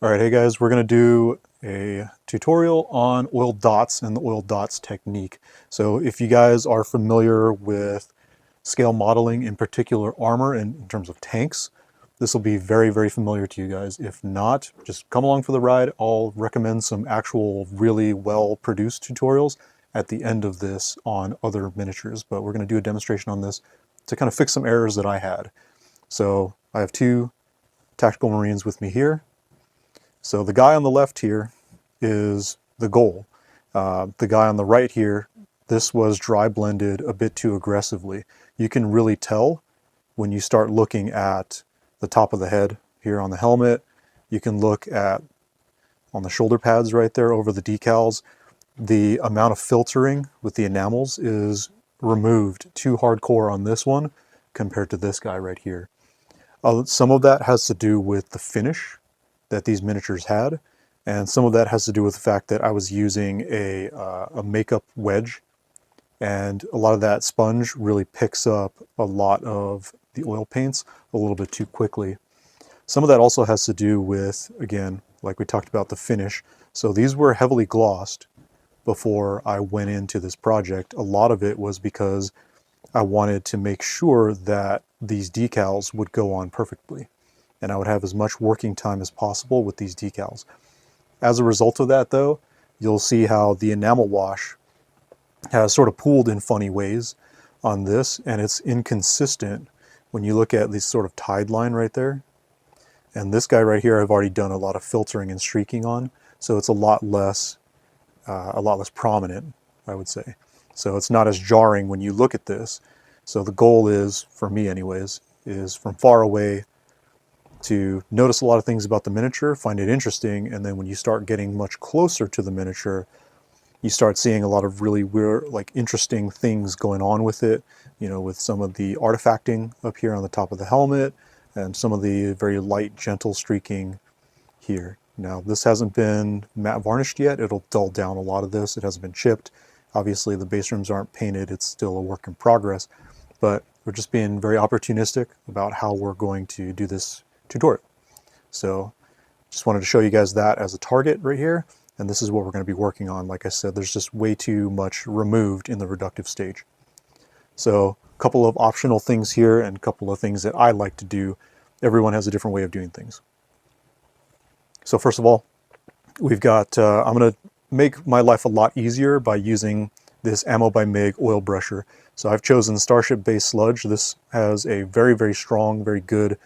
All right, hey guys, we're going to do a tutorial on oil dots and the oil dots technique. So if you guys are familiar with scale modeling, in particular armor and in terms of tanks, this will be very, very familiar to you guys. If not, just come along for the ride. I'll recommend some actual really well-produced tutorials at the end of this on other miniatures, but we're going to do a demonstration on this to kind of fix some errors that I had. So I have two tactical Marines with me here. So the guy on the left here is the goal. The guy on the right here, this was dry blended a bit too aggressively. You can really tell when you start looking at the top of the head here on the helmet. You can look at on the shoulder pads right there over the decals. The amount of filtering with the enamels is removed too hardcore on this one compared to this guy right here. Some of that has to do with the finish that these miniatures had, and some of that has to do with the fact that I was using a makeup wedge, and a lot of that sponge really picks up a lot of the oil paints a little bit too quickly. Some of that also has to do with, again, like we talked about, the finish. So these were heavily glossed before I went into this project. A lot of it was because I wanted to make sure that these decals would go on perfectly, and I would have as much working time as possible with these decals. As a result of that, though, you'll see how the enamel wash has sort of pooled in funny ways on this, and it's inconsistent when you look at this sort of tide line right there. And this guy right here, I've already done a lot of filtering and streaking on, so it's a lot less prominent, I would say. So it's not as jarring when you look at this. So the goal is, for me anyways, is from far away to notice a lot of things about the miniature, find it interesting, and then when you start getting much closer to the miniature, you start seeing a lot of really weird, like interesting things going on with it, you know, with some of the artifacting up here on the top of the helmet and some of the very light, gentle streaking here. Now, this hasn't been matte varnished yet. It'll dull down a lot of this. It hasn't been chipped. Obviously, the base rims aren't painted. It's still a work in progress, but we're just being very opportunistic about how we're going to do this tutorial. So just wanted to show you guys that as a target right here, and this is what we're going to be working on. Like I said, there's just way too much removed in the reductive stage. So a couple of optional things here and a couple of things that I like to do. Everyone has a different way of doing things. So first of all, we've got, I'm going to make my life a lot easier by using this Ammo by MIG oil brusher. So I've chosen Starship Base Sludge. This has a very, very strong, very good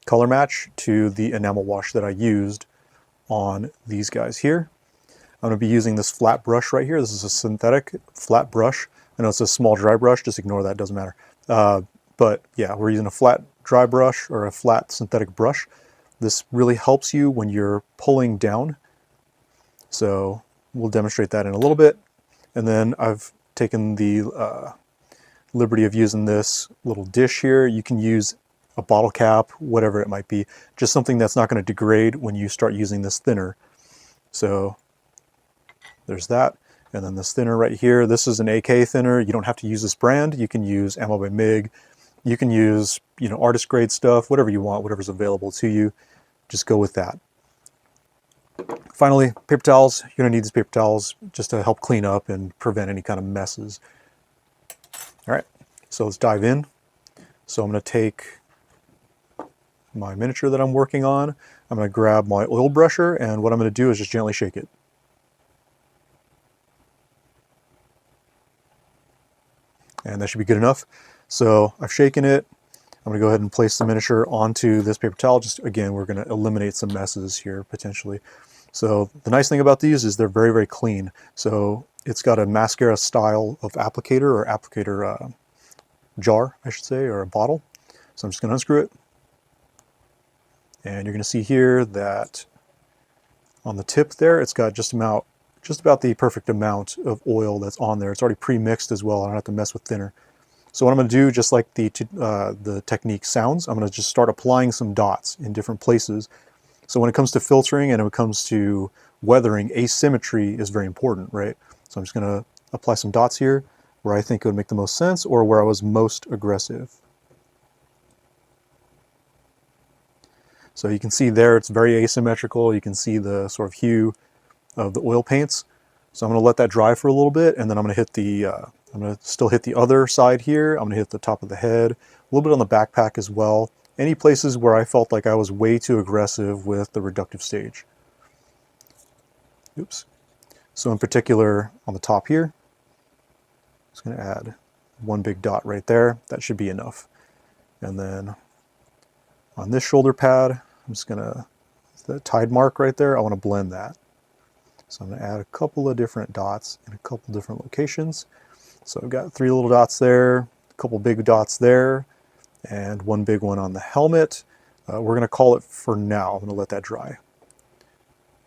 color match to the enamel wash that I used on these guys here. I'm going to be using this flat brush right here. This is a synthetic flat brush. I know it's a small dry brush, just ignore that, doesn't matter. But yeah, we're using a flat dry brush or a flat synthetic brush. This really helps you when you're pulling down. So we'll demonstrate that in a little bit. And then I've taken the liberty of using this little dish here. You can use a bottle cap, whatever it might be, just something that's not going to degrade when you start using this thinner. So there's that. And then this thinner right here, this is an AK thinner. You don't have to use this brand. You can use Ammo by MIG. You can use, you know, artist grade stuff, whatever you want, whatever's available to you. Just go with that. Finally, paper towels. You're going to need these paper towels just to help clean up and prevent any kind of messes. All right, so let's dive in. So I'm going to take my miniature that I'm working on. I'm going to grab my oil brusher, and what I'm going to do is just gently shake it. And that should be good enough. So I've shaken it. I'm going to go ahead and place the miniature onto this paper towel. Just again, we're going to eliminate some messes here potentially. So the nice thing about these is they're very, very clean. So it's got a mascara style of applicator, or applicator jar, I should say, or a bottle. So I'm just going to unscrew it. And you're going to see here that on the tip there, it's got just about the perfect amount of oil that's on there. It's already pre-mixed as well. I don't have to mess with thinner. So what I'm going to do, just like the technique sounds, I'm going to just start applying some dots in different places. So when it comes to filtering and when it comes to weathering, asymmetry is very important, right? So I'm just going to apply some dots here where I think it would make the most sense, or where I was most aggressive. So you can see there it's very asymmetrical. You can see the sort of hue of the oil paints. So I'm going to let that dry for a little bit, and then I'm going to hit the, I'm going to still hit the other side here. I'm going to hit the top of the head, a little bit on the backpack as well. Any places where I felt like I was way too aggressive with the reductive stage. Oops. So in particular on the top here, I'm just going to add one big dot right there. That should be enough. And then on this shoulder pad, I'm just going to, the tide mark right there, I want to blend that. So I'm going to add a couple of different dots in a couple different locations. So I've got 3 little dots there, a couple big dots there, and one big one on the helmet. We're going to call it for now. I'm going to let that dry.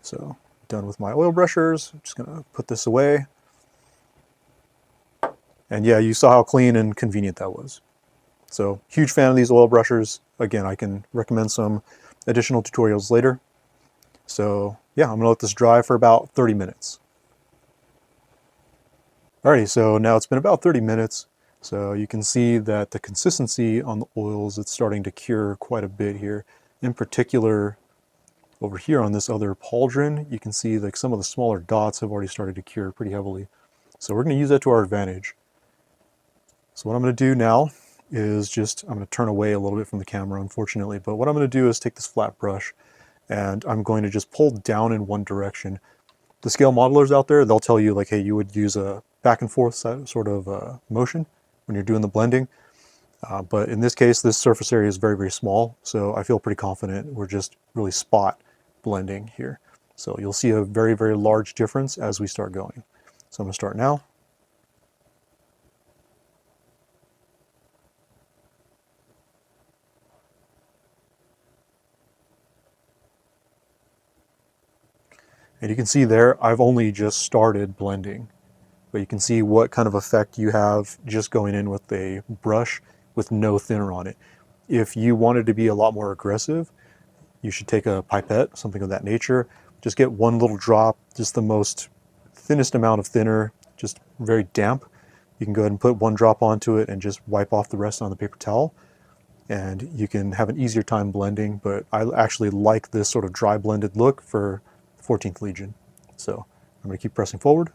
So done with my oil brushers. I'm just going to put this away. And yeah, you saw how clean and convenient that was. So huge fan of these oil brushers. Again, I can recommend some additional tutorials later. So yeah, I'm gonna let this dry for about 30 minutes. Alrighty, so now it's been about 30 minutes. So you can see that the consistency on the oils, it's starting to cure quite a bit here. In particular, over here on this other pauldron, you can see like some of the smaller dots have already started to cure pretty heavily. So we're gonna use that to our advantage. So what I'm gonna do now is just, I'm gonna turn away a little bit from the camera, unfortunately, but what I'm gonna do is take this flat brush and I'm going to just pull down in one direction. The scale modelers out there, they'll tell you like, hey, you would use a back and forth sort of motion when you're doing the blending. But in this case, this surface area is very, very small. So I feel pretty confident we're just really spot blending here. So you'll see a very, very large difference as we start going. So I'm gonna start now. And you can see there, I've only just started blending, but you can see what kind of effect you have just going in with a brush with no thinner on it. If you wanted to be a lot more aggressive, you should take a pipette, something of that nature. Just get one little drop, just the most thinnest amount of thinner, just very damp. You can go ahead and put one drop onto it and just wipe off the rest on the paper towel. And you can have an easier time blending, but I actually like this sort of dry blended look for 14th Legion. So I'm going to keep pressing forward.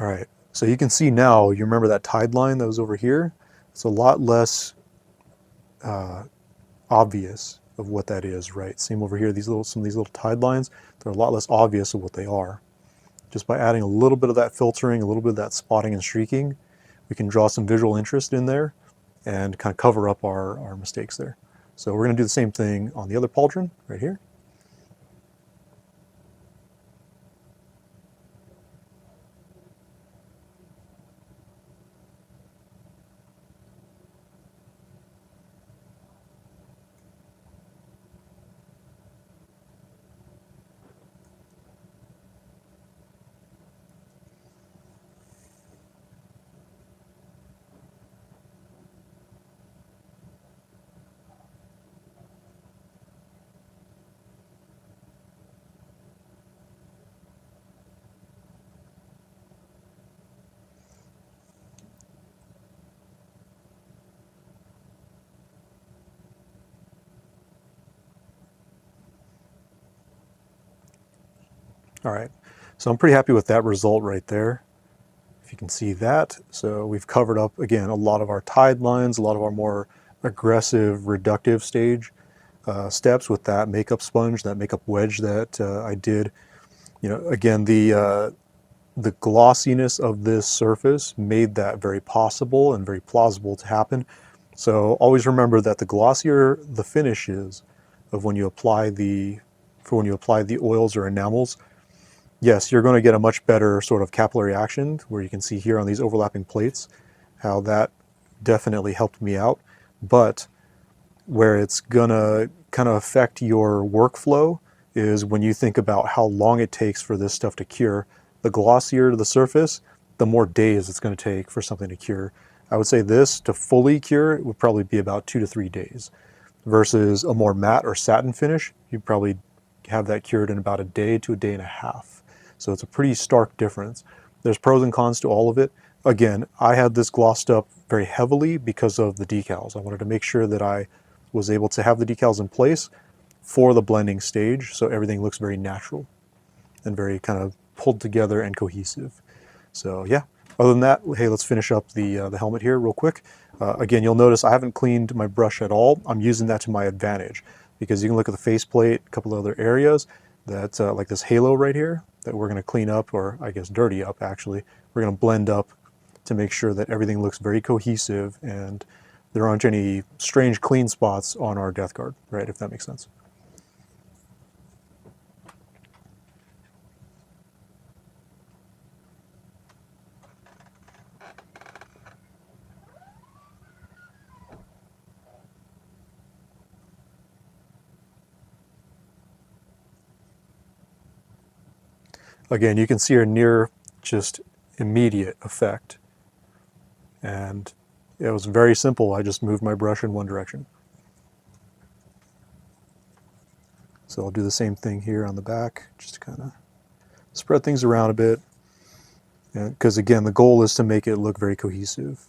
All right, so you can see now, you remember that tide line that was over here? It's a lot less obvious of what that is, right? Same over here, some of these little tide lines, they're a lot less obvious of what they are. Just by adding a little bit of that filtering, a little bit of that spotting and streaking, we can draw some visual interest in there and kind of cover up our mistakes there. So we're going to do the same thing on the other pauldron right here. All right, so I'm pretty happy with that result right there. If you can see that, so we've covered up, again, a lot of our tide lines, a lot of our more aggressive reductive stage steps with that makeup sponge, that makeup wedge that I did. You know, again, the glossiness of this surface made that very possible and very plausible to happen. So always remember that the glossier the finish is of when you apply the oils or enamels, yes, you're going to get a much better sort of capillary action, where you can see here on these overlapping plates how that definitely helped me out. But where it's going to kind of affect your workflow is when you think about how long it takes for this stuff to cure. The glossier the surface, the more days it's going to take for something to cure. I would say this, to fully cure, it would probably be about 2 to 3 days, versus a more matte or satin finish, you probably have that cured in about a day to a day and a half. So it's a pretty stark difference. There's pros and cons to all of it. Again, I had this glossed up very heavily because of the decals. I wanted to make sure that I was able to have the decals in place for the blending stage, so everything looks very natural and very kind of pulled together and cohesive. So yeah, other than that, hey, let's finish up the helmet here real quick. Again, you'll notice I haven't cleaned my brush at all. I'm using that to my advantage because you can look at the faceplate, a couple of other areas that like this halo right here that we're going to clean up, or I guess dirty up actually. We're going to blend up to make sure that everything looks very cohesive and there aren't any strange clean spots on our death guard, right, if that makes sense. Again, you can see a near just immediate effect. And it was very simple. I just moved my brush in one direction. So I'll do the same thing here on the back, just kind of spread things around a bit. Because again, the goal is to make it look very cohesive.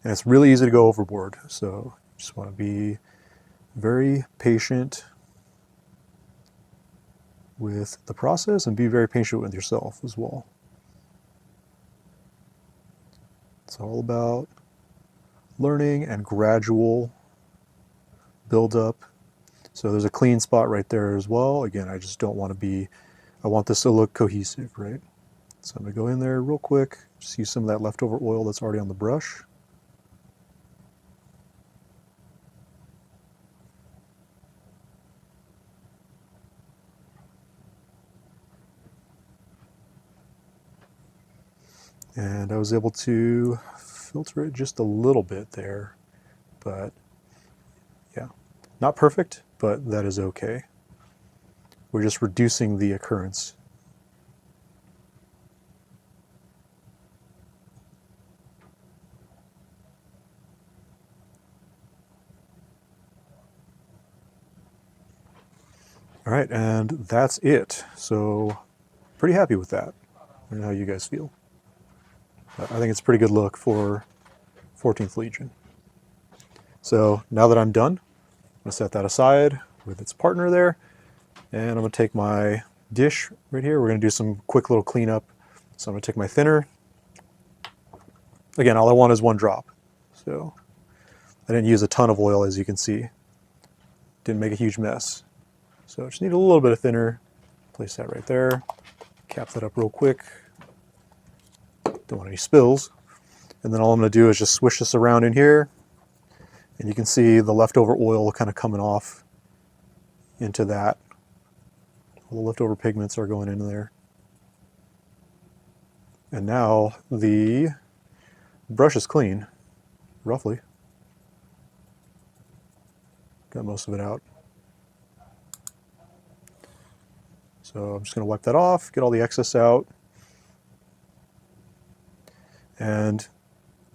And it's really easy to go overboard. So just want to be very patient with the process and be very patient with yourself as well. It's all about learning and gradual build up. So there's a clean spot right there as well. Again, I just don't want to be, I want this to look cohesive, right? So I'm going to go in there real quick, just use some of that leftover oil that's already on the brush. And I was able to filter it just a little bit there, but yeah, not perfect, but that is okay. We're just reducing the occurrence. All right, and that's it. So pretty happy with that. I don't know how you guys feel. I think it's a pretty good look for 14th Legion. So now that I'm done, I'm going to set that aside with its partner there. And I'm going to take my dish right here. We're going to do some quick little cleanup. So I'm going to take my thinner. Again, all I want is one drop. So I didn't use a ton of oil, as you can see. Didn't make a huge mess. So I just need a little bit of thinner. Place that right there. Cap that up real quick. Don't want any spills. And then all I'm going to do is just swish this around in here. And you can see the leftover oil kind of coming off into that. All the leftover pigments are going into there. And now the brush is clean, roughly. Got most of it out. So I'm just going to wipe that off, get all the excess out. And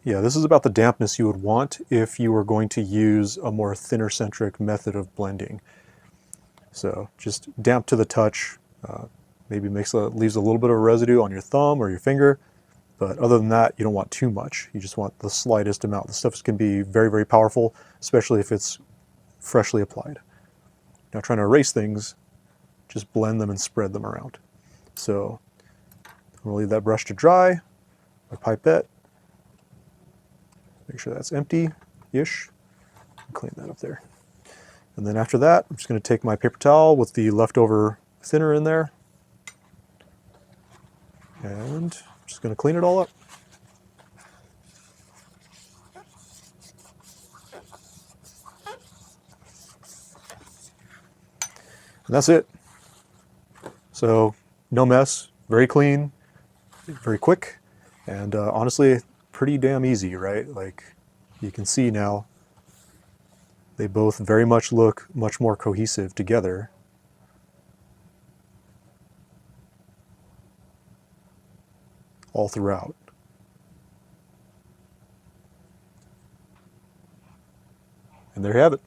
yeah, this is about the dampness you would want if you were going to use a more thinner-centric method of blending. So just damp to the touch, maybe leaves a little bit of a residue on your thumb or your finger, but other than that, you don't want too much. You just want the slightest amount. The stuff can be very, very powerful, especially if it's freshly applied. Now trying to erase things, just blend them and spread them around. So I'm going to leave that brush to dry, my pipette. Make sure that's empty-ish. Clean that up there. And then after that, I'm just going to take my paper towel with the leftover thinner in there. And I'm just going to clean it all up. And that's it. So no mess, very clean, very quick, and honestly, pretty damn easy, right? Like you can see now, they both very much look much more cohesive together. all throughout. And there you have it.